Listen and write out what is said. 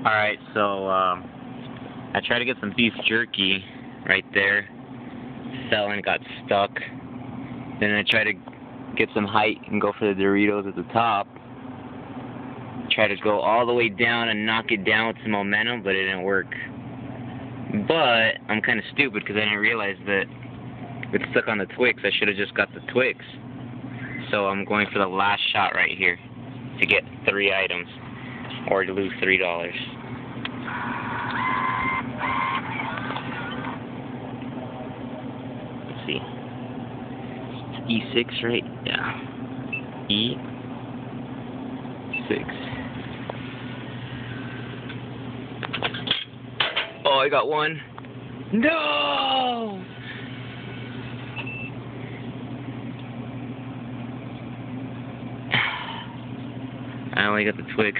Alright, so I tried to get some beef jerky right there. Fell and got stuck. Then I tried to get some height and go for the Doritos at the top. Tried to go all the way down and knock it down with some momentum, but it didn't work. But I'm kind of stupid because I didn't realize that it's stuck on the Twix. I should have just got the Twix. So I'm going for the last shot right here to get 3 items or to lose $3. Let's see. It's E6, right? Yeah. E6. Oh, I got one. No! I only got the Twix.